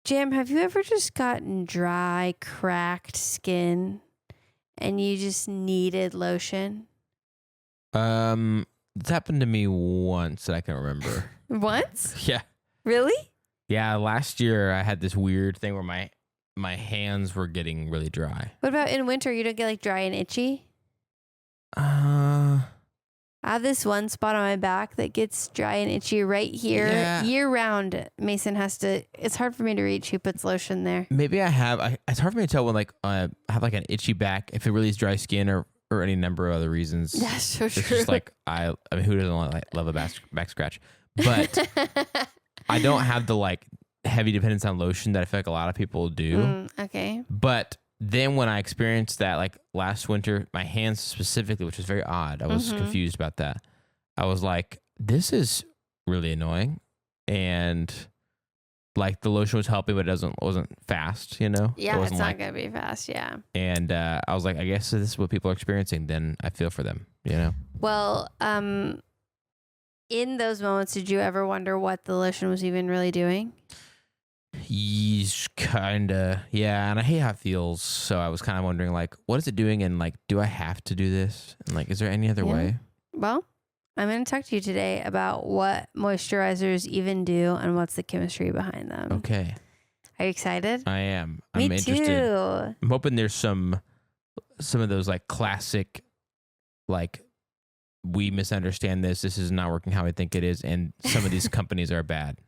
Jam, have you ever just gotten dry, cracked skin and you just needed lotion? It's happened to me once that I can remember. Once? Yeah. Really? Yeah, last year I had this weird thing where my hands were getting really dry. What about in winter? You don't get like dry and itchy? I have this one spot on my back that gets dry and itchy right here. Yeah. Year round, Mason has to, it's hard for me to reach who puts lotion there. Maybe I have. It's hard for me to tell when I have like an itchy back, if it really is dry skin or any number of other reasons. That's so It's true. just like, I mean, who doesn't love a back scratch? But I don't have the like heavy dependence on lotion that I feel like a lot of people do. Okay. But then when I experienced that, like last winter, my hands specifically, which was very odd, I was confused about that. I was like, this is really annoying. And like the lotion was helping, but it wasn't fast, you know? Yeah, it's not like, going to be fast. Yeah. And I was like, I guess this is what people are experiencing. Then I feel for them, you know? Well, in those moments, did you ever wonder what the lotion was even really doing? Kinda, yeah, and I hate how it feels. So I was kind of wondering, like, what is it doing, and like, do I have to do this? And like, is there any other way? Well, I'm going to talk to you today about what moisturizers even do and what's the chemistry behind them. Okay, are you excited? I am. Me I'm interested. too. I'm hoping there's some of those like classic, like, we misunderstand this. This is not working how I think it is, and some of these companies are bad.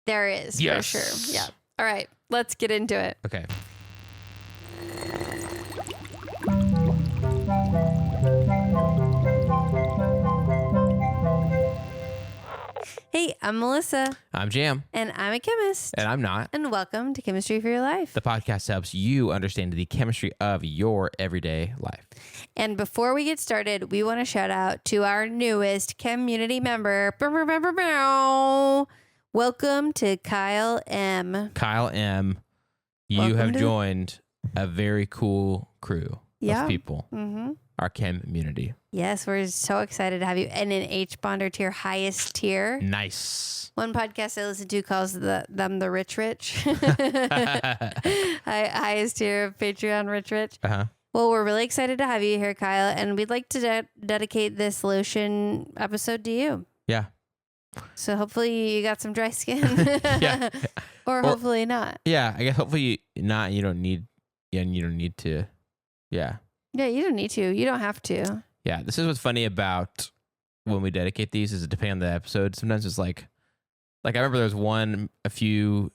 There is, yes. for sure. Yeah. All right, let's get into it. Okay. Hey, I'm Melissa. I'm Jam. And I'm a chemist. And I'm not. And welcome to Chemistry for Your Life. The podcast helps you understand the chemistry of your everyday life. And before we get started, we want to shout out to our newest community member. Welcome to Kyle M. Kyle M. You Welcome have to- joined a very cool crew of people. Mm-hmm. Our chem community. Yes, we're so excited to have you. And an H-bonder tier, highest tier. Nice. One podcast I listen to calls them the rich. Highest tier of Patreon rich. Uh-huh. Well, we're really excited to have you here, Kyle. And we'd like to dedicate this lotion episode to you. Yeah. So hopefully you got some dry skin. Yeah. or hopefully not. Yeah, I guess hopefully not. You don't need to. Yeah. Yeah, you don't need to. You don't have to. Yeah, this is what's funny about when we dedicate these is depending on the episode. Sometimes it's like I remember there was one a few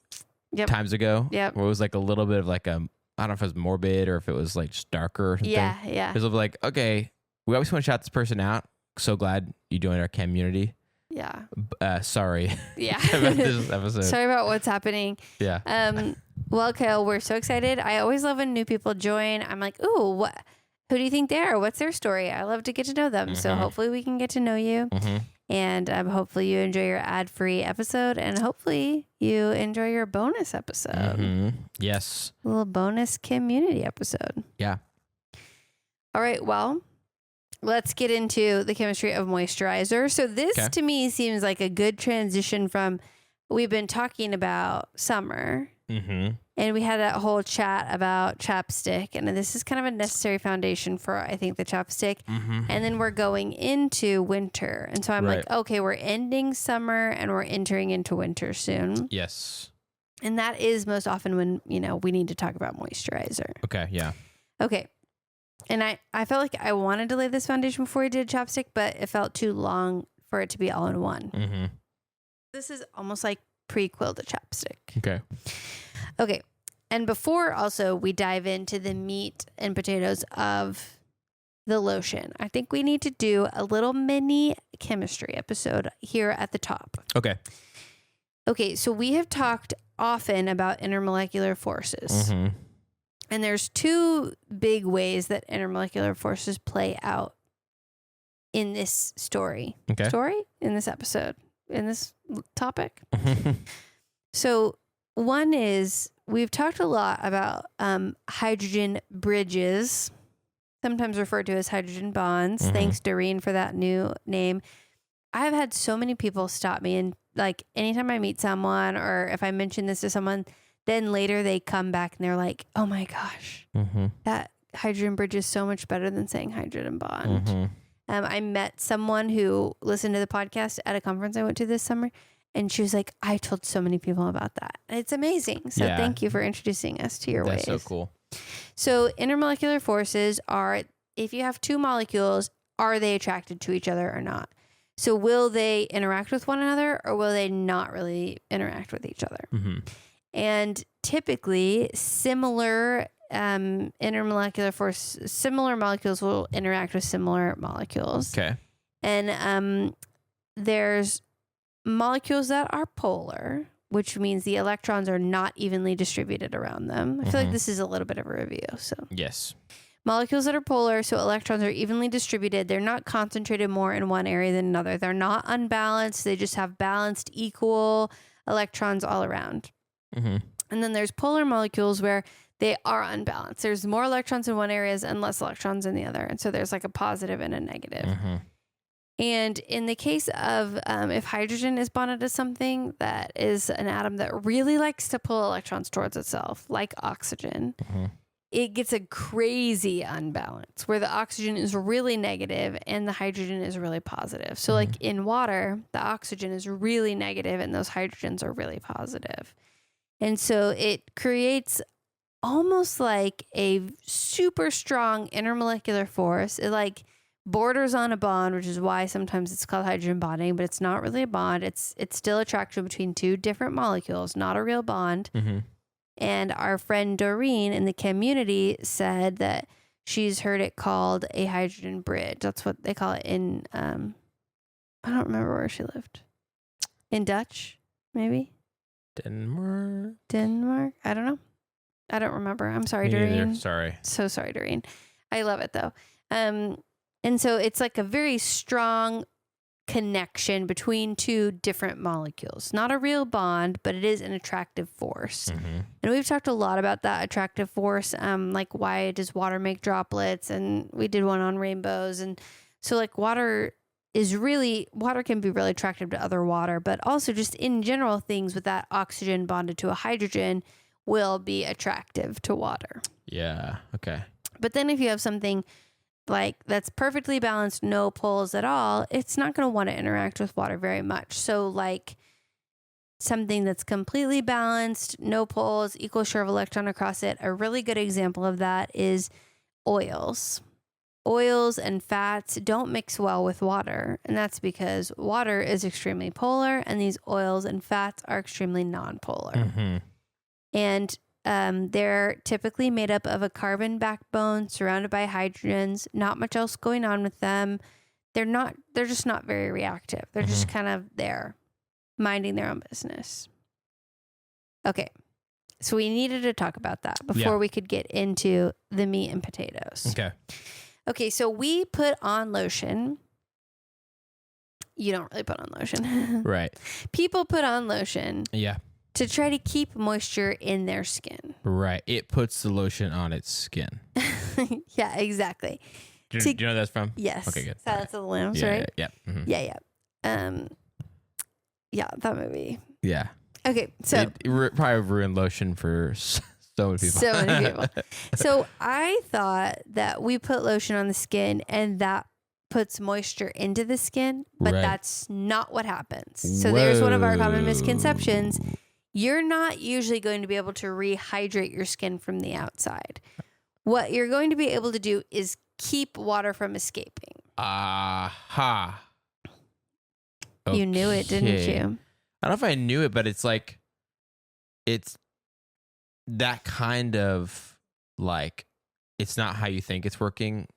times ago where it was like a little bit of like I don't know if it was morbid or if it was like just darker or something. Yeah. It was like, okay, we always want to shout this person out. So glad you joined our community. Yeah. Sorry. Yeah. about this episode. Sorry about what's happening. Yeah. Well, Kyle, we're so excited. I always love when new people join. I'm like, ooh, who do you think they are? What's their story? I love to get to know them. Mm-hmm. So hopefully we can get to know you. Mm-hmm. And hopefully you enjoy your ad-free episode. And hopefully you enjoy your bonus episode. Mm-hmm. Yes. A little bonus community episode. Yeah. All right. Well, let's get into the chemistry of moisturizer. So this to me seems like a good transition from, we've been talking about summer. Mm-hmm. And we had a whole chat about chapstick. And this is kind of a necessary foundation for, I think, the chapstick. Mm-hmm. And then we're going into winter. And so I'm like, okay, we're ending summer and we're entering into winter soon. Yes. And that is most often when, we need to talk about moisturizer. Okay. Yeah. Okay. And I felt like I wanted to lay this foundation before we did chapstick, but it felt too long for it to be all in one. Mm-hmm. This is almost like prequel to chapstick. Okay. And before also we dive into the meat and potatoes of the lotion, I think we need to do a little mini chemistry episode here at the top. Okay. So we have talked often about intermolecular forces. Mm-hmm. And there's two big ways that intermolecular forces play out in this story. In this episode, in this topic. So one is, we've talked a lot about hydrogen bridges, sometimes referred to as hydrogen bonds. Mm-hmm. Thanks, Doreen, for that new name. I've had so many people stop me and like anytime I meet someone or if I mention this to someone, then later they come back and they're like, oh my gosh, that hydrogen bridge is so much better than saying hydrogen bond. I met someone who listened to the podcast at a conference I went to this summer, and she was like, I told so many people about that. And it's amazing. So thank you for introducing us to your ways. That's so cool. So intermolecular forces are, if you have two molecules, are they attracted to each other or not? So will they interact with one another, or will they not really interact with each other? And typically similar intermolecular force, similar molecules will interact with similar molecules. Okay. And there's molecules that are polar, which means the electrons are not evenly distributed around them. I feel like this is a little bit of a review. So yes. Molecules that are polar, so electrons are evenly distributed. They're not concentrated more in one area than another. They're not unbalanced. They just have balanced, equal electrons all around. And then there's polar molecules where they are unbalanced. There's more electrons in one area and less electrons in the other. And so there's like a positive and a negative. And in the case of if hydrogen is bonded to something that is an atom that really likes to pull electrons towards itself, like oxygen, it gets a crazy unbalance where the oxygen is really negative and the hydrogen is really positive. So like in water, the oxygen is really negative and those hydrogens are really positive. And so it creates almost like a super strong intermolecular force. It like borders on a bond, which is why sometimes it's called hydrogen bonding, but it's not really a bond. It's still attraction between two different molecules, not a real bond. And our friend Doreen in the community said that she's heard it called a hydrogen bridge. That's what they call it in, I don't remember where she lived. In Dutch, maybe? Denmark? I don't know. I don't remember. I'm sorry, Doreen. Sorry. So sorry, Doreen. I love it though. And so it's like a very strong connection between two different molecules. Not a real bond, but it is an attractive force. And we've talked a lot about that attractive force, like why does water make droplets? And we did one on rainbows. And so like water can be really attractive to other water, but also just in general things with that oxygen bonded to a hydrogen will be attractive to water. Yeah. Okay. But then if you have something like that's perfectly balanced, no poles at all, it's not going to want to interact with water very much. So like something that's completely balanced, no poles, equal share of electron across it. A really good example of that is oils. Oils and fats don't mix well with water. And that's because water is extremely polar and these oils and fats are extremely non-polar. And they're typically made up of a carbon backbone surrounded by hydrogens, not much else going on with them. They're just not very reactive. They're just kind of there, minding their own business. Okay. So we needed to talk about that before we could get into the meat and potatoes. Okay. So we put on lotion. You don't really put on lotion. Right. People put on lotion. Yeah. To try to keep moisture in their skin. Right. It puts the lotion on its skin. Yeah, exactly. Do you know where that's from? Yes. Okay, good. Silence of the Lambs, right? Yeah. Yeah. Yeah, that movie. Yeah. Okay, so. It probably ruined lotion for so many people. So many people. So I thought that we put lotion on the skin and that puts moisture into the skin, but that's not what happens. So there's one of our common misconceptions. You're not usually going to be able to rehydrate your skin from the outside. What you're going to be able to do is keep water from escaping. Aha. Okay. You knew it, didn't you? I don't know if I knew it, but it's like, it's that kind of like, it's not how you think it's working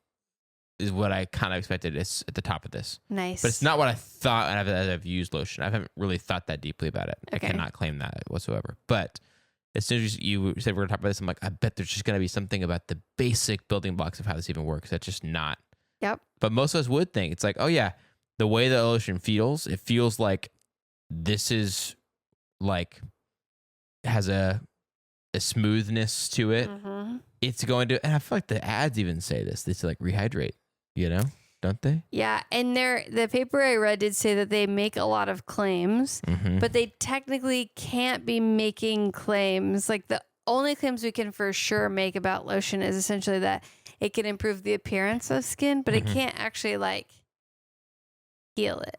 is what I kind of expected is at the top of this. Nice. But it's not what I thought as I've used lotion. I haven't really thought that deeply about it. Okay. I cannot claim that whatsoever. But as soon as you said we're going to talk about this, I'm like, I bet there's just going to be something about the basic building blocks of how this even works. That's just not. Yep. But most of us would think. It's like, oh yeah, the way the lotion feels, it feels like this is like, has a smoothness to it. It's going to, and I feel like the ads even say this. They say like rehydrate. You know, don't they? Yeah, and the paper I read did say that they make a lot of claims, but they technically can't be making claims. Like the only claims we can for sure make about lotion is essentially that it can improve the appearance of skin, but it can't actually like heal it.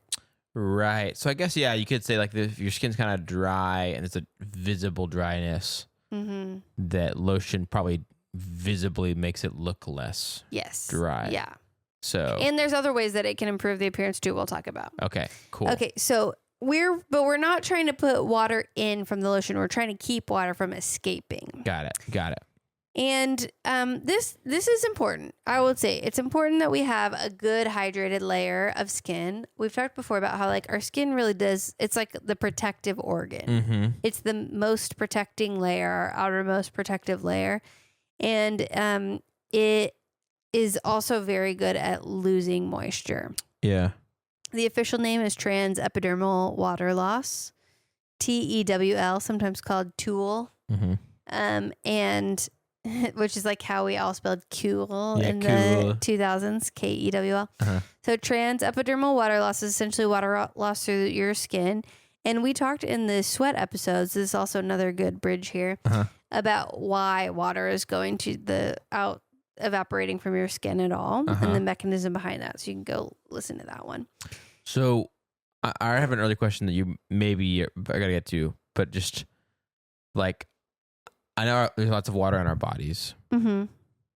Right. So I guess, yeah, you could say like if your skin's kind of dry and it's a visible dryness, that lotion probably visibly makes it look less dry. Yeah. So, and there's other ways that it can improve the appearance too. We'll talk about. Okay, cool. Okay. So we're not trying to put water in from the lotion. We're trying to keep water from escaping. Got it. And this is important. I would say it's important that we have a good hydrated layer of skin. We've talked before about how like our skin really does. It's like the protective organ. It's the most protecting layer, our outermost protective layer, and it is also very good at losing moisture. Yeah. The official name is transepidermal water loss, TEWL, sometimes called TOOL, and which is like how we all spelled cool in the 2000s, KEWL. So transepidermal water loss is essentially water loss through your skin. And we talked in the sweat episodes, this is also another good bridge here, about why water is going to evaporating from your skin at all and the mechanism behind that. So you can go listen to that one. So I have an early question that you maybe I gotta get to, but just like, I know there's lots of water in our bodies. And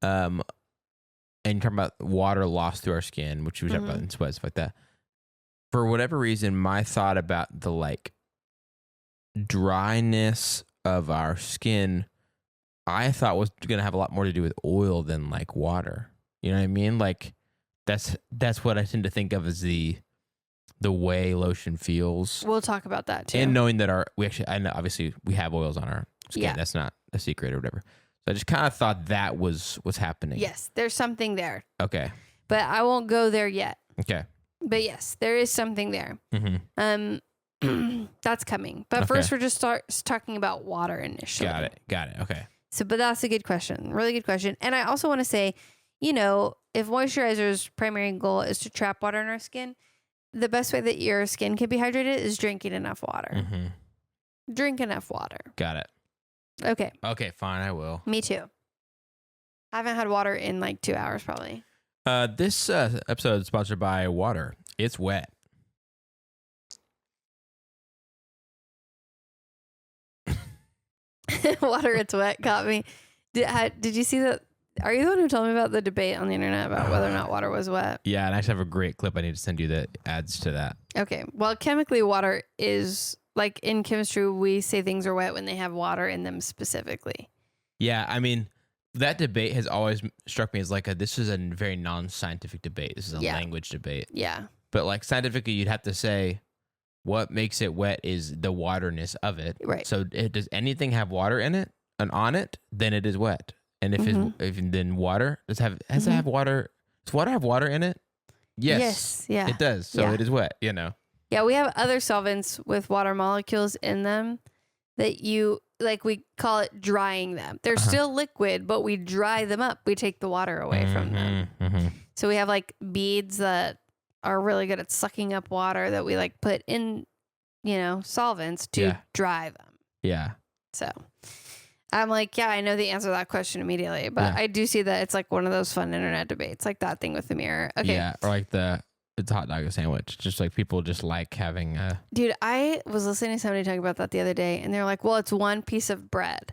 you're talking about water lost through our skin, which we talk about in sweat, stuff like that. For whatever reason, my thought about the like dryness of our skin, I thought was going to have a lot more to do with oil than like water. You know what I mean? Like that's what I tend to think of as the way lotion feels. We'll talk about that too. And knowing that I know obviously we have oils on our skin. Yeah. That's not a secret or whatever. So I just kind of thought that was what's happening. Yes, there's something there. Okay. But I won't go there yet. Okay. But yes, there is something there. That's coming. But first, we're just talking about water initially. Got it. Okay. So, but that's a good question. Really good question. And I also want to say, if moisturizer's primary goal is to trap water in our skin, the best way that your skin can be hydrated is drinking enough water. Drink enough water. Got it. Okay. Okay, fine. I will. Me too. I haven't had water in like 2 hours probably. This episode is sponsored by water. It's wet. Water, it's wet got me. Did you see that? Are you the one who told me about the debate on the internet about whether or not water was wet? Yeah, and I actually have a great clip I need to send you that adds to that. Okay. Well, chemically, water is, like in chemistry, we say things are wet when they have water in them specifically. Yeah, I mean, that debate has always struck me as like this is a very non-scientific debate. This is a language debate. Yeah. But like scientifically, you'd have to say what makes it wet is the waterness of it. Right. So does anything have water in it and on it, then it is wet. And if then water has it have water? Does water have water in it? Yes. Yeah. It does. So it is wet. Yeah, we have other solvents with water molecules in them that we call it drying them. They're still liquid, but we dry them up. We take the water away from them. So we have like beads that are really good at sucking up water that we like put in, solvents to dry them. Yeah. So I'm like, I know the answer to that question immediately, but I do see that it's like one of those fun internet debates, like that thing with the mirror. Okay. Yeah. Or like it's hot dog sandwich. Just like people just like having Dude, I was listening to somebody talk about that the other day, and they're like, well, it's one piece of bread.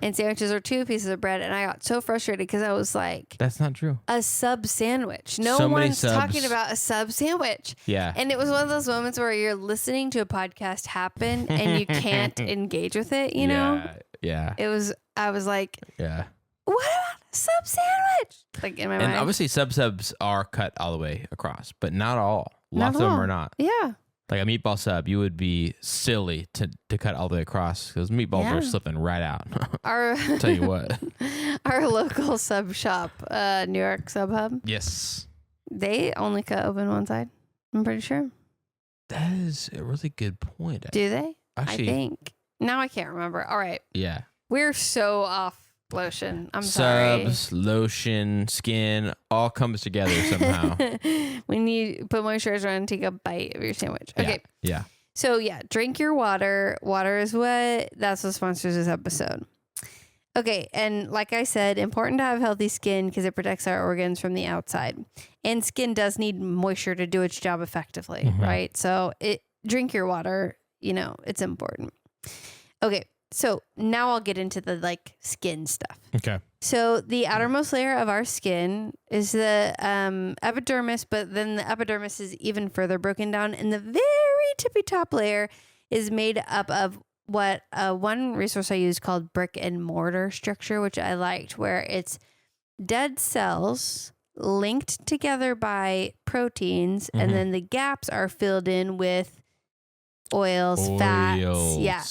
And sandwiches are two pieces of bread. And I got so frustrated because I was like, that's not true. A sub sandwich. No one's talking about a sub sandwich. Yeah. And it was one of those moments where you're listening to a podcast happen and you can't engage with it, you know? Yeah. I was like, yeah. What about a sub sandwich? Like in my mind. And obviously subs are cut all the way across, but not all. Lots of them are not. Yeah. Like a meatball sub, you would be silly to cut all the way across because meatballs are slipping right out. I'll tell you what. Our local sub shop, New York Sub Hub. Yes. They only cut open one side. I'm pretty sure. That is a really good point. Do they? Actually, I think. Now I can't remember. All right. Yeah. We're so off lotion. I'm sorry. Subs, lotion, skin, all comes together somehow. When you put moisturizer on and take a bite of your sandwich. Okay. Yeah. So yeah, drink your water. Water is what. That's what sponsors this episode. Okay, and like I said, important to have healthy skin because it protects our organs from the outside. And skin does need moisture to do its job effectively, right? So drink your water, it's important. Okay, so now I'll get into the skin stuff. Okay. So the outermost layer of our skin is the epidermis, but then the epidermis is even further broken down. And the very tippy top layer is made up of what one resource I used called brick and mortar structure, which I liked, where it's dead cells linked together by proteins, and then the gaps are filled in with oils, fats. Yeah,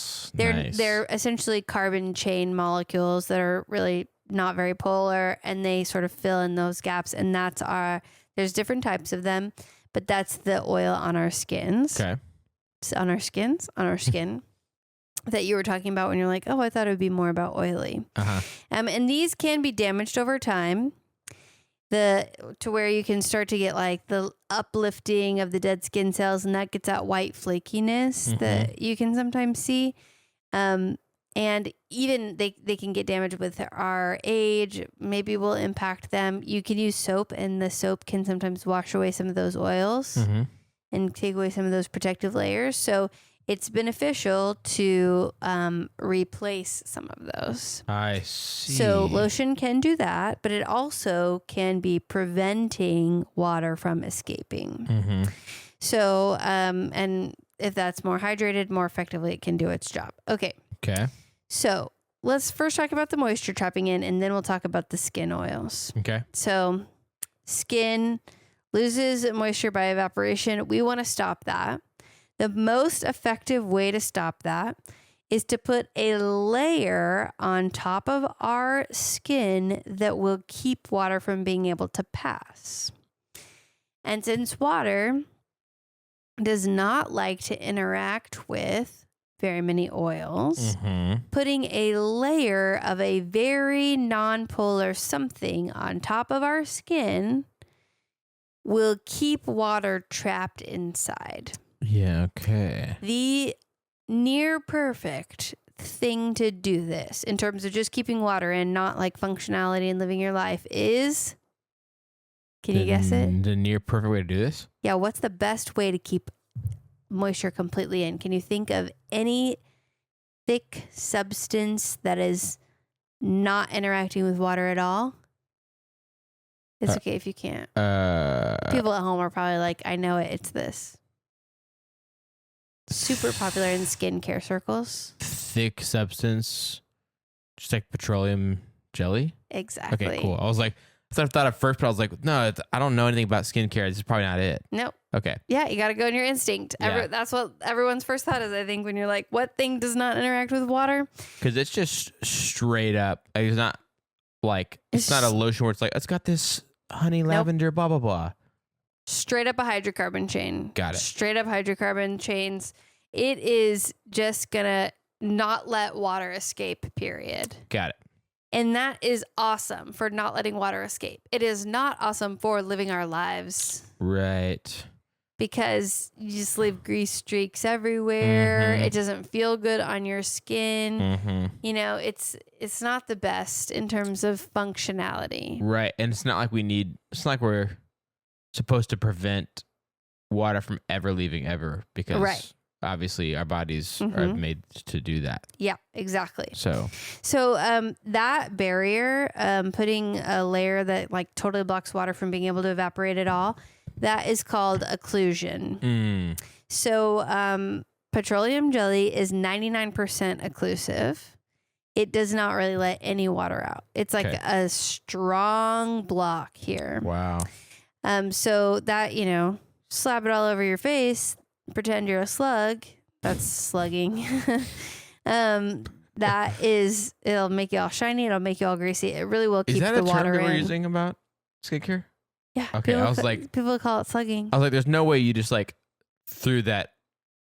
they're essentially carbon chain molecules that are really not very polar, and they sort of fill in those gaps. And there's different types of them, but that's the oil on our skins. Okay, on our skin. That you were talking about when you're like, oh, I thought it would be more about oily. And these can be damaged over time. To where you can start to get the uplifting of the dead skin cells, and that gets that white flakiness that you can sometimes see. And even they can get damaged with our age. Maybe will impact them. You can use soap, and the soap can sometimes wash away some of those oils and take away some of those protective layers. So it's beneficial to replace some of those. I see. So lotion can do that, but it also can be preventing water from escaping. So, and if that's more hydrated, more effectively, it can do its job. Okay. So let's first talk about the moisture trapping in, and then we'll talk about the skin oils. Okay. So skin loses moisture by evaporation. We want to stop that. The most effective way to stop that is to put a layer on top of our skin that will keep water from being able to pass. And since water does not like to interact with very many oils, putting a layer of a very non-polar something on top of our skin will keep water trapped inside. Yeah, okay. The near perfect thing to do this in terms of just keeping water in, not functionality and living your life is, can you guess it? The near perfect way to do this? Yeah, what's the best way to keep moisture completely in? Can you think of any thick substance that is not interacting with water at all? It's okay if you can't. People at home are probably like, I know it, it's this. Super popular in skincare circles. Thick substance, just like petroleum jelly? Exactly. Okay, cool. I thought at first, but I was like, no, I don't know anything about skincare. This is probably not it. Nope. Okay. Yeah, you got to go in your instinct. That's what everyone's first thought is, I think, when you're like, what thing does not interact with water? Because it's just straight up. It's not it's not a lotion where it's got this honey lavender, blah, blah, blah. Straight up a hydrocarbon chain. Got it. Straight up hydrocarbon chains. It is just going to not let water escape, period. Got it. And that is awesome for not letting water escape. It is not awesome for living our lives. Right. Because you just leave grease streaks everywhere. It doesn't feel good on your skin. It's not the best in terms of functionality. Right. And it's not like we're supposed to prevent water from ever leaving ever, because obviously our bodies are made to do that. Yeah, exactly. So that barrier, putting a layer that totally blocks water from being able to evaporate at all, that is called occlusion. So petroleum jelly is 99% occlusive. It does not really let any water out. It's a strong block here. Wow. So that, slap it all over your face, pretend you're a slug. That's slugging. It'll make you all shiny. It'll make you all greasy. It really will keep the water in. Is that a term that we're using about skincare? Yeah. Okay. People call it slugging. I was like, there's no way you just threw that.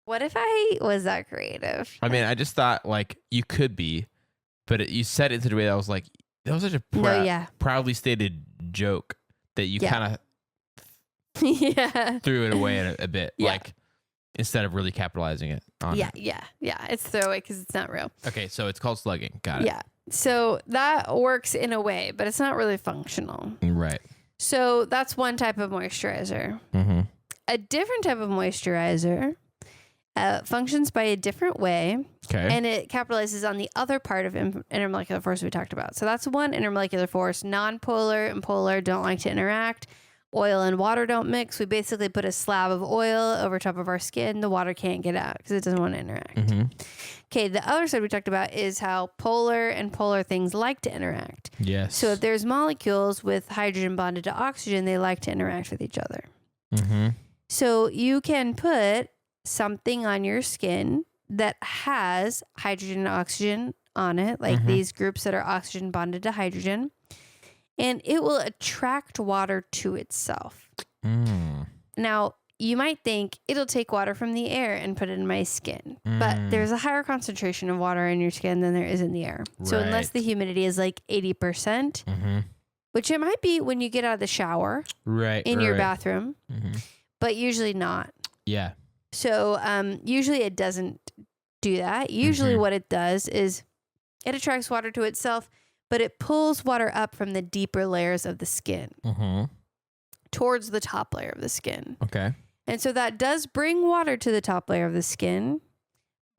What if I was that creative? I mean, I just thought you could be, but you said it in a way that I was like, That was such a proudly stated joke that you kind of threw it away a bit, like instead of really capitalizing it on it. Yeah. It's throwaway because it's not real. Okay, so it's called slugging. Got it. Yeah. So that works in a way, but it's not really functional. Right. So that's one type of moisturizer. Mm-hmm. A different type of moisturizer functions by a different way. Okay. And it capitalizes on the other part of intermolecular force we talked about. So that's one intermolecular force. Non-polar and polar don't like to interact. Oil and water don't mix. We basically put a slab of oil over top of our skin. The water can't get out because it doesn't want to interact. Mm-hmm. Okay, the other side we talked about is how polar and polar things like to interact. Yes. So if there's molecules with hydrogen bonded to oxygen, they like to interact with each other. Mm-hmm. So you can put something on your skin that has hydrogen and oxygen on it, like these groups that are oxygen bonded to hydrogen, and it will attract water to itself. Now, you might think it'll take water from the air and put it in my skin, but there's a higher concentration of water in your skin than there is in the air. Right. So unless the humidity is like 80%, which it might be when you get out of the shower in your bathroom, but usually not. Yeah. So usually it doesn't do that. Usually what it does is it attracts water to itself, but it pulls water up from the deeper layers of the skin towards the top layer of the skin. Okay. And so that does bring water to the top layer of the skin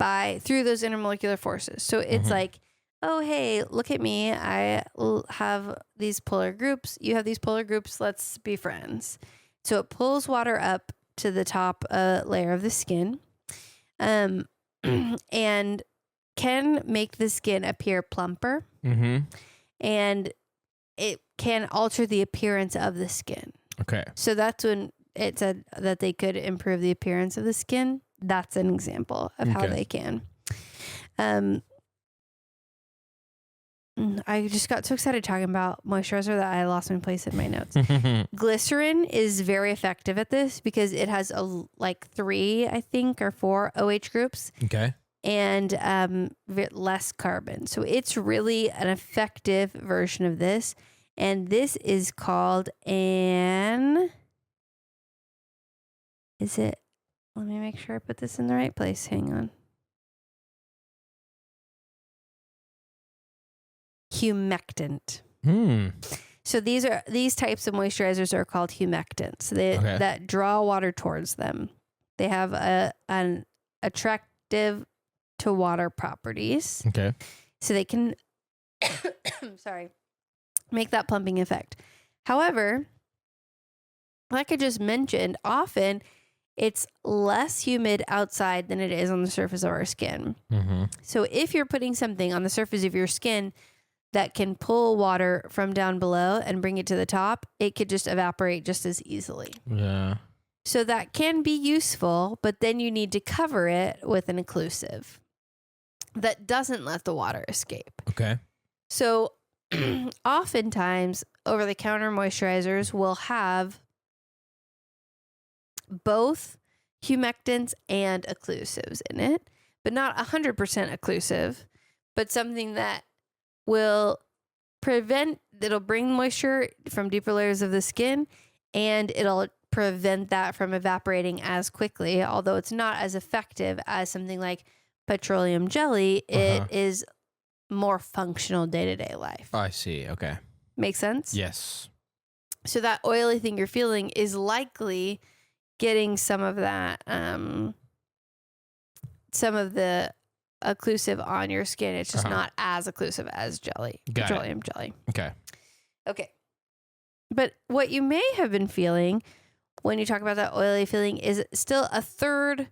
through those intermolecular forces. So it's like, oh, hey, look at me. I have these polar groups. You have these polar groups. Let's be friends. So it pulls water up to the top layer of the skin and can make the skin appear plumper. And it can alter the appearance of the skin. Okay. So that's when it said that they could improve the appearance of the skin. That's an example of how they can. I just got so excited talking about moisturizer that I lost my place in my notes. Glycerin is very effective at this because it has like 3, I think, or 4 OH groups. Okay. And less carbon. So it's really an effective version of this. And this is called let me make sure I put this in the right place. Hang on. Humectant. So these types of moisturizers are called humectants. That draw water towards them. They have an attractive to water properties. Okay. So they can make that plumping effect. However, like I just mentioned, often it's less humid outside than it is on the surface of our skin. So if you're putting something on the surface of your skin that can pull water from down below and bring it to the top, it could just evaporate just as easily. Yeah. So that can be useful, but then you need to cover it with an occlusive that doesn't let the water escape. Okay. So oftentimes over-the-counter moisturizers will have both humectants and occlusives in it, but not 100% occlusive, but something that will it'll bring moisture from deeper layers of the skin, and it'll prevent that from evaporating as quickly. Although it's not as effective as something like petroleum jelly, it is more functional day-to-day life. Oh, I see. Okay. Make sense? Yes. So that oily thing you're feeling is likely getting some of that, some of the occlusive on your skin. It's just not as occlusive as petroleum jelly. Okay. Okay. But what you may have been feeling when you talk about that oily feeling is still a third.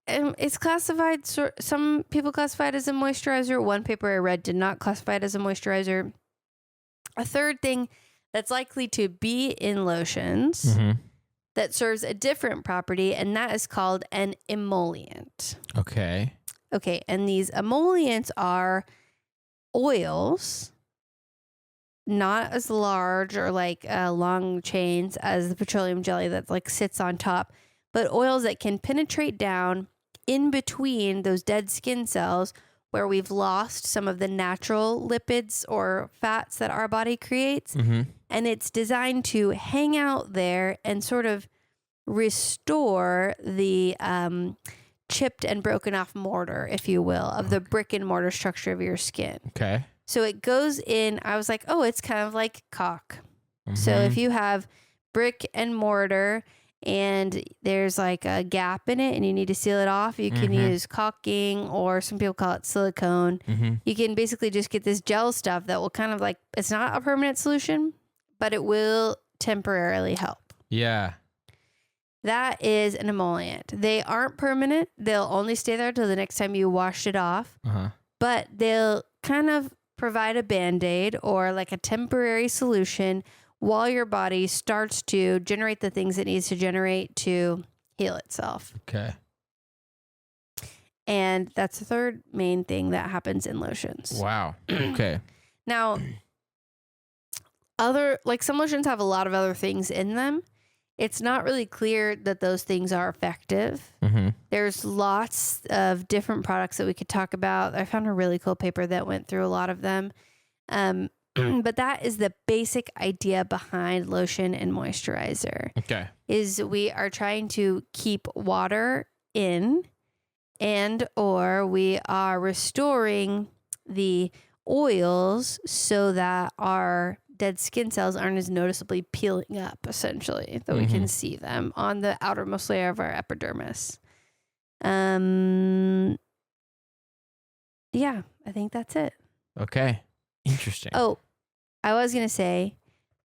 It's classified, some people classify it as a moisturizer. One paper I read did not classify it as a moisturizer. A third thing that's likely to be in lotions that serves a different property, and that is called an emollient. Okay. Okay, and these emollients are oils, not as large or like long chains as the petroleum jelly that like sits on top, but oils that can penetrate down in between those dead skin cells where we've lost some of the natural lipids or fats that our body creates. And it's designed to hang out there and sort of restore the chipped and broken off mortar, if you will, of the brick and mortar structure of your skin. Okay. So it goes in, I was like, oh, it's kind of like caulk. So if you have brick and mortar and there's like a gap in it and you need to seal it off, you can use caulking, or some people call it silicone. You can basically just get this gel stuff that will kind of like, it's not a permanent solution, but it will temporarily help. Yeah. That is an emollient. They aren't permanent. They'll only stay there till the next time you wash it off. But they'll kind of provide a Band-Aid or like a temporary solution while your body starts to generate the things it needs to generate to heal itself. Okay. And that's the third main thing that happens in lotions. Wow. Okay. Now, some lotions have a lot of other things in them. It's not really clear that those things are effective. There's lots of different products that we could talk about. I found a really cool paper that went through a lot of them. But that is the basic idea behind lotion and moisturizer. Okay. Is we are trying to keep water in, and or we are restoring the oils so that our dead skin cells aren't as noticeably peeling up, essentially, that we can see them on the outermost layer of our epidermis. Yeah, I think that's it. Okay. Interesting. Oh, I was going to say,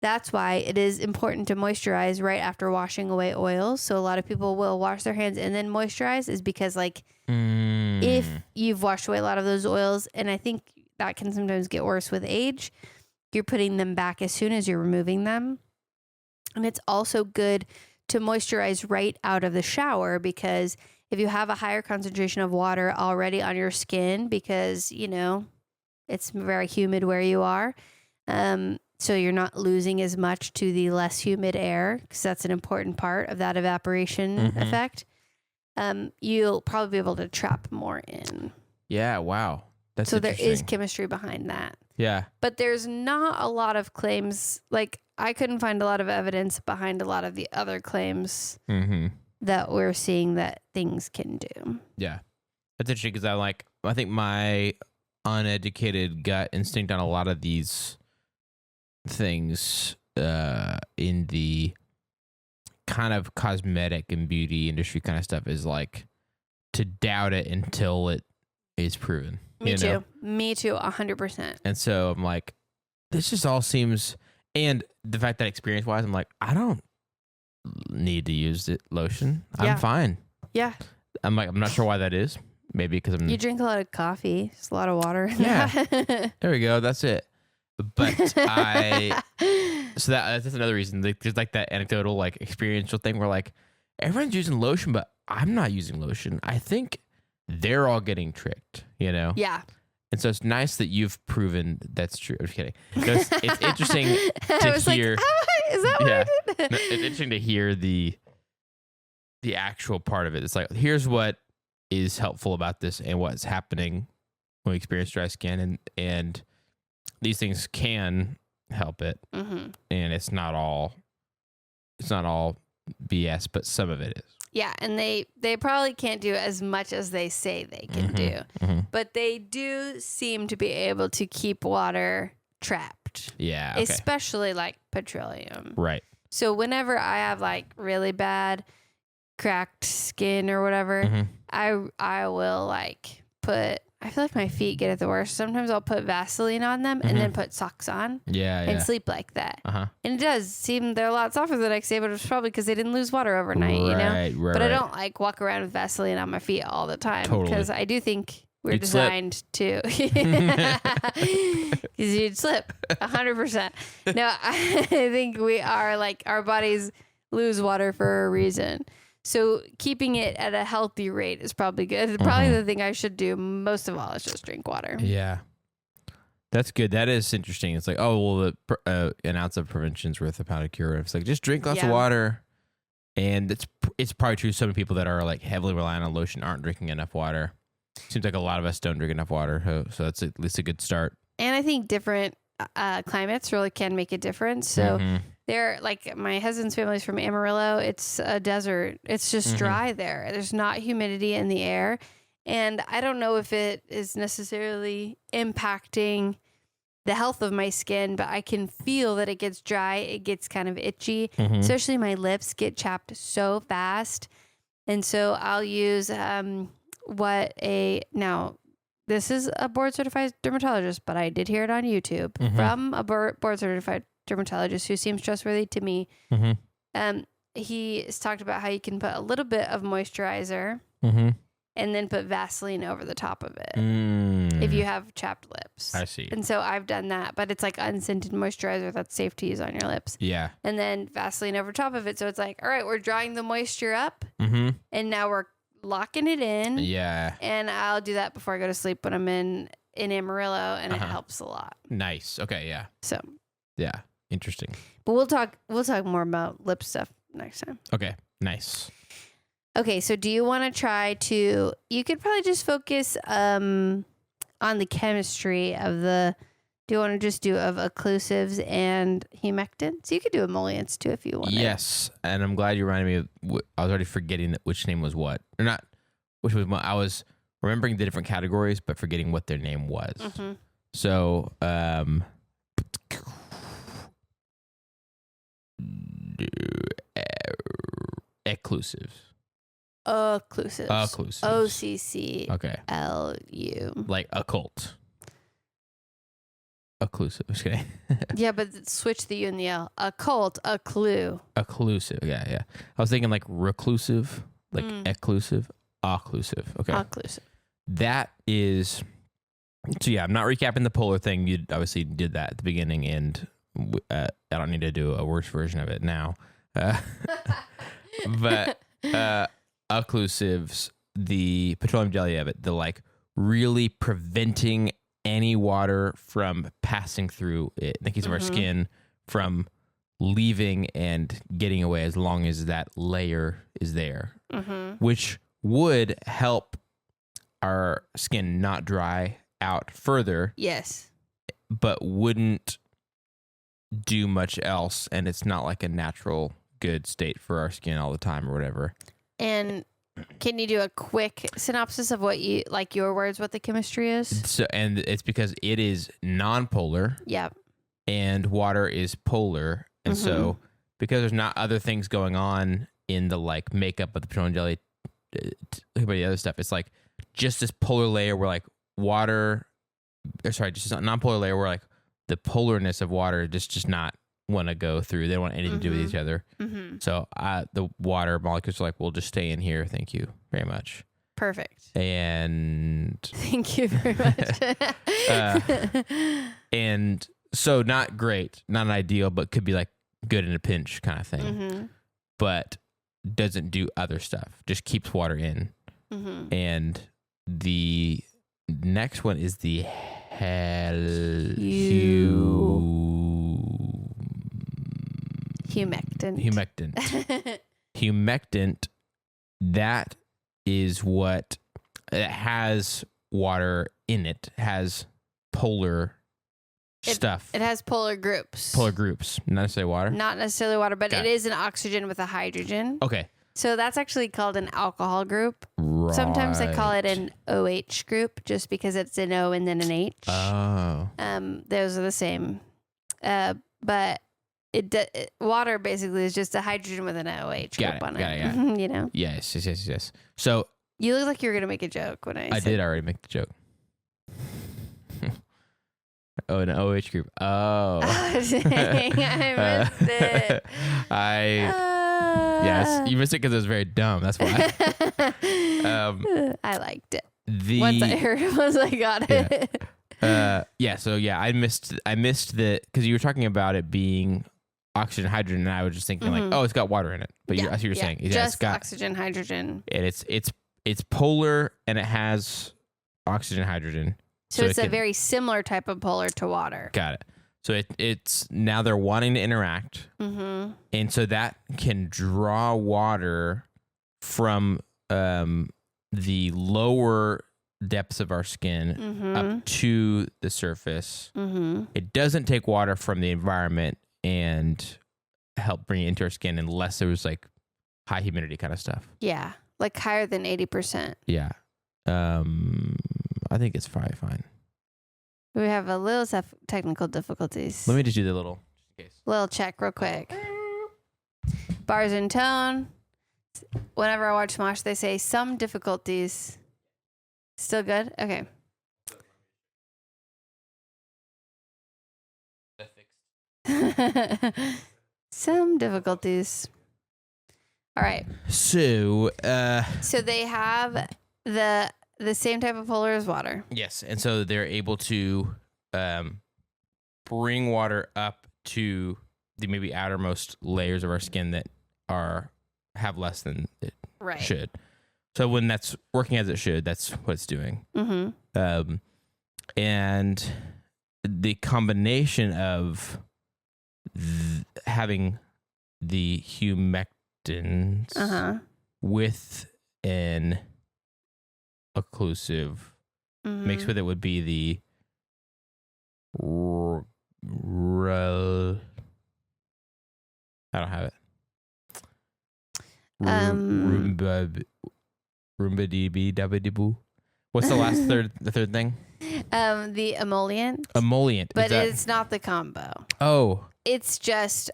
that's why it is important to moisturize right after washing away oils. So a lot of people will wash their hands and then moisturize, is because like if you've washed away a lot of those oils, and I think that can sometimes get worse with age, you're putting them back as soon as you're removing them. And it's also good to moisturize right out of the shower, because if you have a higher concentration of water already on your skin, because, you know, it's very humid where you are, so you're not losing as much to the less humid air, because that's an important part of that evaporation effect, you'll probably be able to trap more in. Yeah, wow. That's so there is chemistry behind that. Yeah. But there's not a lot of claims. Like, I couldn't find a lot of evidence behind a lot of the other claims that we're seeing that things can do. Yeah. That's interesting, because I think my uneducated gut instinct on a lot of these things in the kind of cosmetic and beauty industry kind of stuff is like to doubt it until it is proven. Me too. Me too, 100%. And so I'm like, this just all seems, and the fact that experience-wise, I'm like, I don't need to use the lotion. I'm fine. Yeah. I'm not sure why that is. Maybe because you drink a lot of coffee. There's a lot of water in that. There we go. That's it. But so that's another reason. There's like that anecdotal, like experiential thing where like everyone's using lotion, but I'm not using lotion. I think they're all getting tricked, you know? Yeah. And so it's nice that you've proven that's true. I'm just kidding. No, it's interesting to hear. Like, is that what I did? No, it's interesting to hear the actual part of it. It's like, here's what is helpful about this and what's happening when we experience dry skin, and these things can help it. And it's not all BS, but some of it is. Yeah, and they probably can't do as much as they say they can do. But they do seem to be able to keep water trapped. Yeah. Okay. Especially like petroleum. Right. So whenever I have like really bad cracked skin or whatever, I will like I feel like my feet get it the worst. Sometimes I'll put Vaseline on them and then put socks on. And sleep like that. And it does seem they're a lot softer the next day, but it's probably because they didn't lose water overnight, you know? But I don't like walk around with Vaseline on my feet all the time. Because I do think we're designed to. Because you'd slip 100%. No, I think we are like, our bodies lose water for a reason. So keeping it at a healthy rate is probably good. Probably the thing I should do most of all is just drink water. Yeah. That's good. That is interesting. It's like, oh, well, an ounce of prevention is worth a pound of cure. It's like, just drink lots of water. And it's probably true. Some people that are like heavily reliant on lotion aren't drinking enough water. Seems like a lot of us don't drink enough water, so that's at least a good start. And I think different climates really can make a difference. So they're like my husband's family's from Amarillo. It's a desert. It's just dry there. There's not humidity in the air. And I don't know if it is necessarily impacting the health of my skin, but I can feel that it gets dry. It gets kind of itchy, especially my lips get chapped so fast. And so I'll use this is a board certified dermatologist, but I did hear it on YouTube from a board certified dermatologist who seems trustworthy to me. He has talked about how you can put a little bit of moisturizer and then put Vaseline over the top of it if you have chapped lips. I see. And so I've done that, but it's like unscented moisturizer that's safe to use on your lips. Yeah. And then Vaseline over top of it. So it's like, all right, we're drawing the moisture up and now we're locking it in. Yeah. And I'll do that before I go to sleep when I'm in Amarillo, and it helps a lot. Nice. Okay. Yeah. So. Yeah. Interesting. But we'll talk more about lip stuff next time. Okay. Nice. Okay, so do you want to try to, you could probably just focus on the chemistry of do you want to just do of occlusives and humectants? You could do emollients too if you want. Yes, and I'm glad you reminded me I was already forgetting which name was what. Or not, which was I was remembering the different categories, but forgetting what their name was. So, occlusives. Occlusives. Occlusives. Okay. OCCLU. Like occult. Occlusive. Okay. Yeah, but switch the U and the L. Occult, occlu. Occlusive. Yeah, yeah. I was thinking like reclusive, like occlusive, occlusive. Okay. Occlusive. That is. So yeah, I'm not recapping the polar thing. You obviously did that at the beginning, and I don't need to do a worse version of it now. But occlusives, the petroleum jelly of it, the like really preventing any water from passing through it, in the case of our skin, from leaving and getting away as long as that layer is there, which would help our skin not dry out further. Yes. But wouldn't do much else, and it's not like a natural good state for our skin all the time or whatever. And can you do a quick synopsis of what you like your words, what the chemistry is? So, and it's because it is non-polar. Yep. And water is polar. And so because there's not other things going on in the like makeup of the petroleum jelly, the other stuff, it's like just this polar layer where like just a non-polar layer where like the polarness of water just not want to go through. They don't want anything to do with each other. So the water molecules are like, we'll just stay in here. Thank you very much. Perfect. And thank you very much. And so not great, not an ideal, but could be like good in a pinch kind of thing. But doesn't do other stuff. Just keeps water in. And the next one is the Humectant. Humectant, that is what it has water in it, has polar stuff. It has polar groups. Not necessarily water? Not necessarily water, but it is an oxygen with a hydrogen. Okay. So that's actually called an alcohol group. Right. Sometimes they call it an OH group just because it's an O and then an H. Oh. Those are the same. But water basically is just a hydrogen with an OH group on it. Yeah. You know? Yes. So you look like you were going to make a joke when I did already make the joke. Oh, an OH group. Oh. Dang, I missed it. Yes, you missed it because it was very dumb. That's why. I liked it. Once I got it. I missed the, because you were talking about it being oxygen, hydrogen, and I was just thinking like, oh, it's got water in it. But I see what you're saying. Just it's got oxygen, hydrogen. And it's polar and it has oxygen, hydrogen. So it's a very similar type of polar to water. Got it. So it's now they're wanting to interact. And so that can draw water from the lower depths of our skin Mm-hmm. up to the surface. Mm-hmm. It doesn't take water from the environment and help bring it into our skin unless there was like high humidity kind of stuff. Yeah. Like higher than 80%. Yeah. I think it's probably fine. We have a little technical difficulties. Let me just do the little case. Little check real quick. Bars and tone. Whenever I watch Smosh, they say some difficulties. Still good? Okay. Some difficulties. All right. So they have the same type of polar as water. yes, and so they're able to bring water up to the maybe outermost layers of our skin that have less than it should. So when that's working as it should, that's what it's doing. Mm-hmm. And the combination of having the humectants with an occlusive mixed with it would be the I don't have it. Roomba DB. What's the third thing? The emollient. Emollient. But it's not the combo. Oh. It's just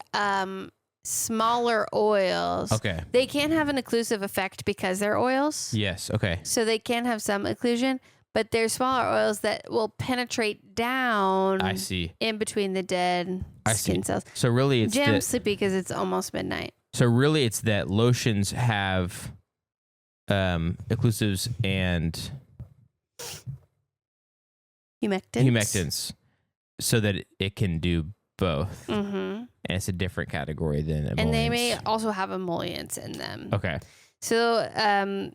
smaller oils. Okay. They can have an occlusive effect because they're oils. Yes. Okay. So they can have some occlusion, but they're smaller oils that will penetrate down. I see. In between the dead skin cells. So really it's Jam's sleepy because it's almost midnight. So really it's that lotions have occlusives and humectants so that it can do both. Mm-hmm. And it's a different category than emollients. And they may also have emollients in them. Okay. So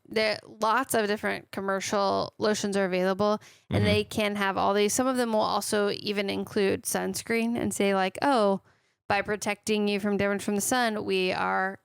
there lots of different commercial lotions are available, and they can have all these. Some of them will also even include sunscreen and say like, oh, by protecting you from damage from the sun, we are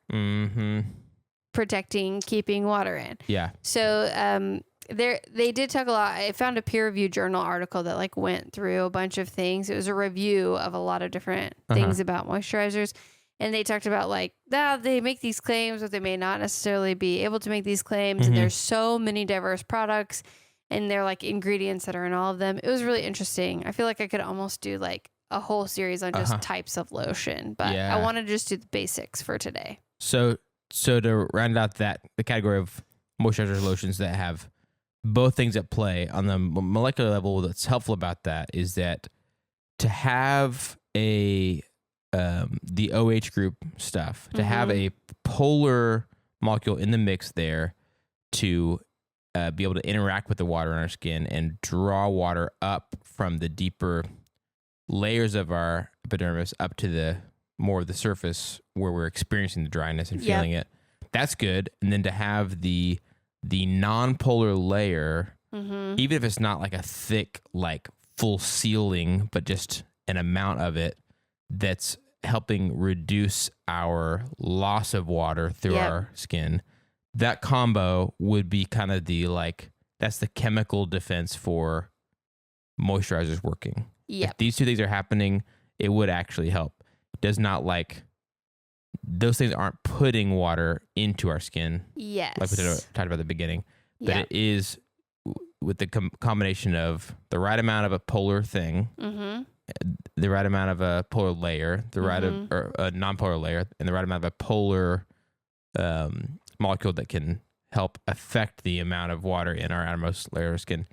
protecting, keeping water in. Yeah. So they did talk a lot. I found a peer-reviewed journal article that like went through a bunch of things. It was a review of a lot of different things about moisturizers. And they talked about like that they make these claims, but they may not necessarily be able to make these claims. And there's so many diverse products and they're like ingredients that are in all of them. It was really interesting. I feel like I could almost do like a whole series on just types of lotion, but I want to just do the basics for today. So to round out the category of moisturizer lotions that have both things at play on the molecular level, what's helpful about that is that to have the OH group stuff, to have a polar molecule in the mix there to be able to interact with the water in our skin and draw water up from the deeper layers of our epidermis up to the more of the surface where we're experiencing the dryness and feeling it. That's good. And then to have the non-polar layer, even if it's not like a thick, like full sealing, but just an amount of it that's helping reduce our loss of water through our skin. That combo would be kind of that's the chemical defense for moisturizers working. If these two things are happening, it would actually help. It does not those things aren't putting water into our skin. Yes. Like we talked about at the beginning. But it is with the combination of the right amount of a polar thing, the right amount of a polar layer, the right of or a non-polar layer, and the right amount of a polar molecule that can help affect the amount of water in our outermost layer of skin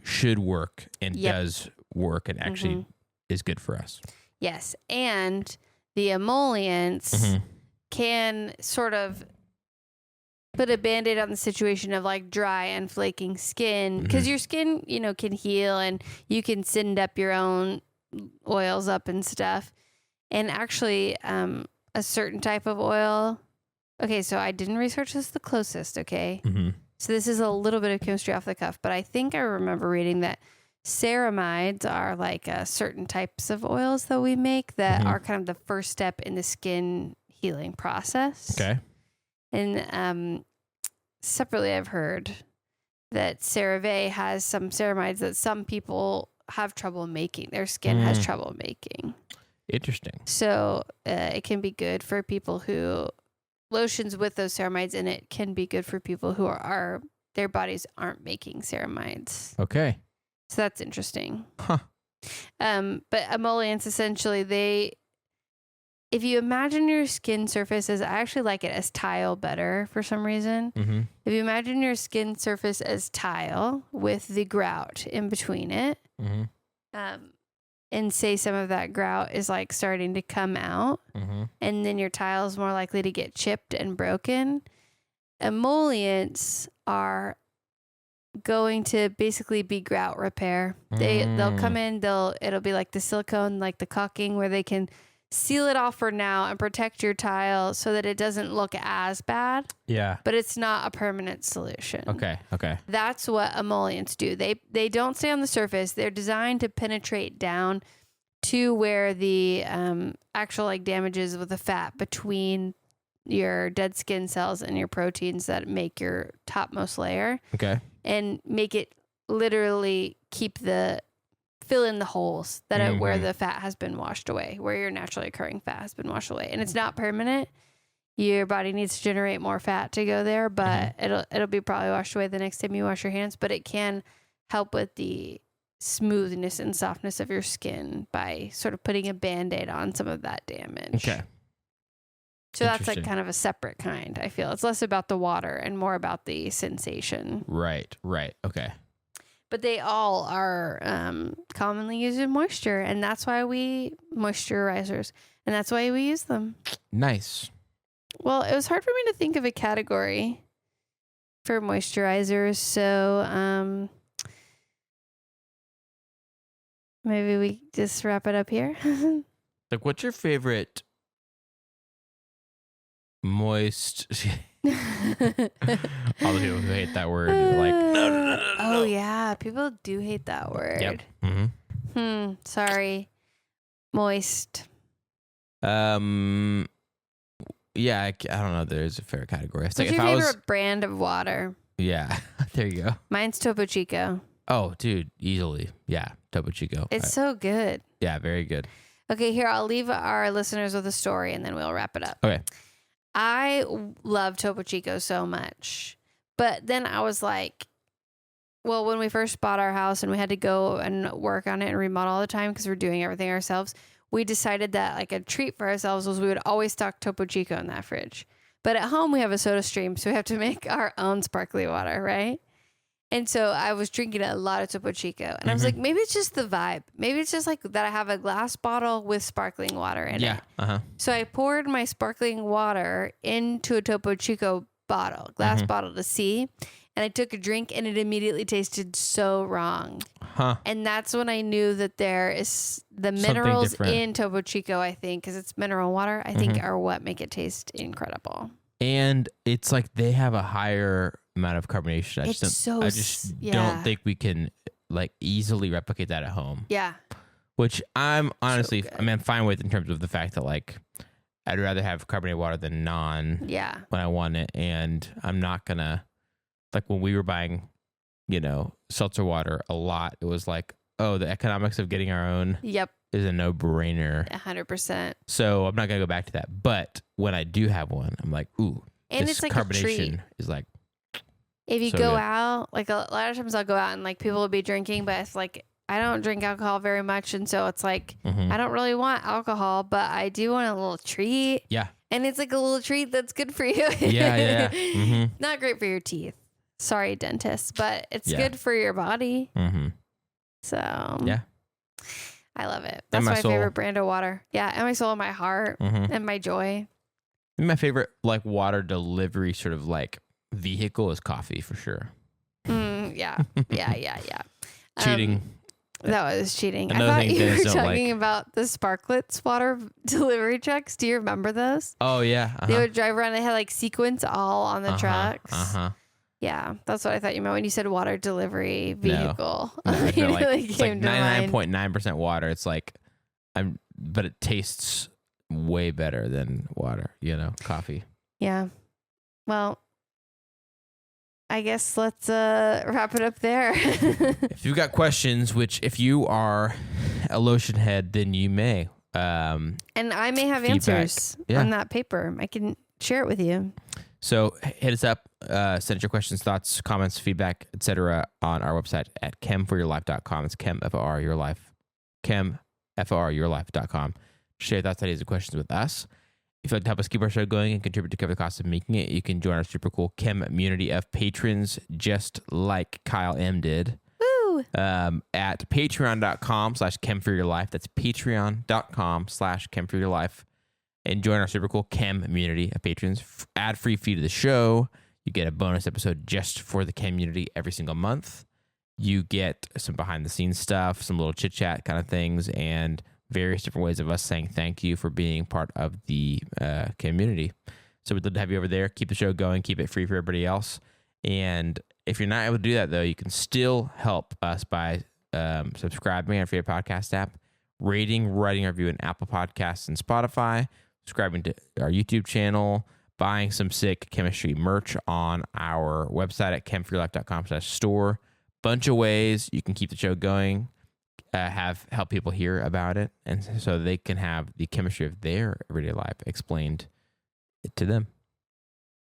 should work and does work and actually is good for us. Yes. And the emollients can sort of put a Band-Aid on the situation of like dry and flaking skin because your skin, can heal and you can send up your own oils up and stuff. And actually, a certain type of oil. Okay, so I didn't research this the closest, okay? So this is a little bit of chemistry off the cuff, but I think I remember reading that ceramides are like certain types of oils that we make that are kind of the first step in the skin healing process. Okay. And separately, I've heard that CeraVe has some ceramides that some people have trouble making. Their skin has trouble making. Interesting. So it can be good for people who lotions with those ceramides in it can be good for people who are their bodies aren't making ceramides. Okay. So that's interesting. Huh. But emollients essentially if you imagine your skin surface as, I actually like it as tile better for some reason. Mm-hmm. If you imagine your skin surface as tile with the grout in between it, and say some of that grout is like starting to come out, and then your tile is more likely to get chipped and broken, emollients are going to basically be grout repair. They'll come in, it'll be like the silicone, like the caulking, where they can seal it off for now and protect your tile so that it doesn't look as bad. Yeah. But it's not a permanent solution. Okay. That's what emollients do. They don't stay on the surface. They're designed to penetrate down to where the actual like damages with the fat between your dead skin cells and your proteins that make your topmost layer. Okay. And make it literally fill in the holes that where the fat has been washed away, where your naturally occurring fat has been washed away. And it's not permanent. Your body needs to generate more fat to go there, but it'll be probably washed away the next time you wash your hands. But it can help with the smoothness and softness of your skin by sort of putting a Band-Aid on some of that damage. Okay. So that's like kind of a separate kind, I feel. It's less about the water and more about the sensation. Right. Okay. But they all are commonly used in moisture, and that's why moisturizers, and that's why we use them. Nice. Well, it was hard for me to think of a category for moisturizers, so maybe we just wrap it up here. Like, what's your favorite moist? All the people who hate that word are like, no. Oh yeah, people do hate that word. Yep. Sorry. Moist. Yeah, I don't know. There's a fair category. What's your favorite brand of water? Yeah, there you go. Mine's Topo Chico. Oh, dude, easily. Yeah, Topo Chico. It's so good. Yeah, very good. Okay, here, I'll leave our listeners with a story and then we'll wrap it up. Okay. I love Topo Chico so much. But then I was like, well, when we first bought our house and we had to go and work on it and remodel all the time because we're doing everything ourselves, we decided that like a treat for ourselves was we would always stock Topo Chico in that fridge. But at home, we have a soda stream, so we have to make our own sparkly water, right? And so I was drinking a lot of Topo Chico. And I was like, maybe it's just the vibe. Maybe it's just like that I have a glass bottle with sparkling water in it. Yeah. So I poured my sparkling water into a Topo Chico glass bottle to see. And I took a drink and it immediately tasted so wrong. And that's when I knew that there is the minerals in Topo Chico, I think, because it's mineral water, I think are what make it taste incredible. And it's like they have a higher amount of carbonation. I just don't think we can like easily replicate that at home. Yeah. Which I'm honestly, I'm fine with in terms of the fact that like I'd rather have carbonated water than non. Yeah. When I want it, and I'm not gonna like when we were buying, seltzer water a lot. It was like, oh, the economics of getting our own. Yep. Is a no-brainer. 100%. So I'm not gonna go back to that. But when I do have one, I'm like, ooh, and this it's like carbonation a treat. Is like. If you go out, like a lot of times I'll go out and like people will be drinking, but it's like I don't drink alcohol very much, and so it's like I don't really want alcohol, but I do want a little treat. Yeah. And it's like a little treat that's good for you. Yeah. Not great for your teeth. Sorry, dentist, but it's good for your body. So yeah. I love it. That's my favorite brand of water. Yeah, and my soul and my heart and my joy. My favorite like water delivery sort of like vehicle is coffee for sure. Yeah. Cheating. That was cheating. I thought you were talking about the Sparklets water delivery trucks. Do you remember those? Oh yeah. They would drive around. They had like sequins all on the trucks. Yeah, that's what I thought you meant when you said water delivery vehicle. No, it's like 99.9% water. It's like but it tastes way better than water, coffee. Yeah. Well, I guess let's wrap it up there. If you've got questions, which if you are a lotion head, then you may. And I may have answers on that paper. I can share it with you. So hit us up, send your questions, thoughts, comments, feedback, etc. on our website at chemforyourlife.com. It's chem, F-O-R, your life. Chem, F-O-R, yourlife.com. Share thoughts, ideas, and questions with us. If you'd like to help us keep our show going and contribute to cover the cost of making it, you can join our super cool chem community of patrons, just like Kyle M. did. Woo! At patreon.com/chemforyourlife. That's patreon.com/chemforyourlife. And join our super cool chem community of patrons. Ad-free feed of the show. You get a bonus episode just for the chem community every single month. You get some behind-the-scenes stuff, some little chit-chat kind of things, and various different ways of us saying thank you for being part of the community. So we'd love to have you over there. Keep the show going. Keep it free for everybody else. And if you're not able to do that, though, you can still help us by subscribing on your favorite podcast app, writing a review in Apple Podcasts and Spotify, subscribing to our YouTube channel, buying some sick chemistry merch on our website at chemforyourlife.com/store. Bunch of ways you can keep the show going. Help people hear about it, and so they can have the chemistry of their everyday life explained to them.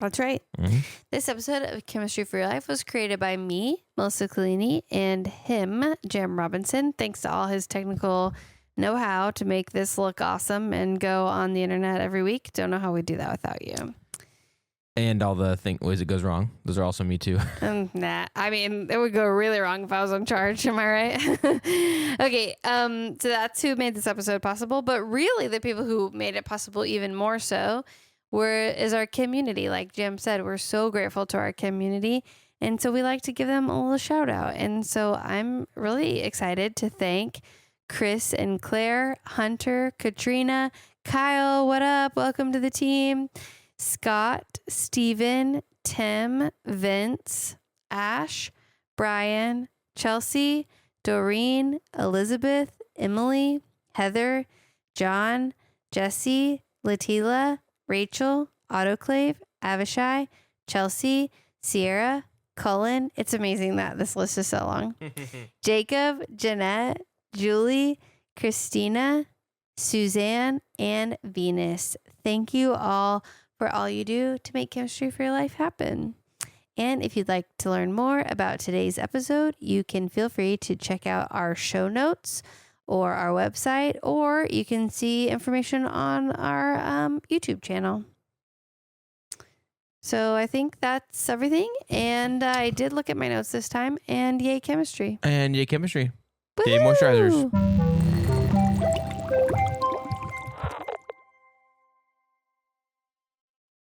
That's right. Mm-hmm. This episode of Chemistry for Your Life was created by me, Melissa Collini, and him, Jim Robinson. Thanks to all his technical know-how to make this look awesome and go on the internet every week. Don't know how we do that without you. And all the ways it goes wrong. Those are also me too. Nah. I mean, it would go really wrong if I was in charge. Am I right? Okay. So that's who made this episode possible. But really, the people who made it possible even more so is our community. Like Jim said, we're so grateful to our community. And so we like to give them a little shout out. And so I'm really excited to thank Chris and Claire, Hunter, Katrina, Kyle. What up? Welcome to the team. Scott, Steven, Tim, Vince, Ash, Brian, Chelsea, Doreen, Elizabeth, Emily, Heather, John, Jesse, Latila, Rachel, Autoclave, Avishai, Chelsea, Sierra, Cullen. It's amazing that this list is so long. Jacob, Jeanette, Julie, Christina, Suzanne, and Venus. Thank you all for all you do to make Chemistry for Your Life happen. And if you'd like to learn more about today's episode, you can feel free to check out our show notes or our website, or you can see information on our YouTube channel. So I think that's everything. And I did look at my notes this time, and yay chemistry. And yay chemistry. Yay moisturizers.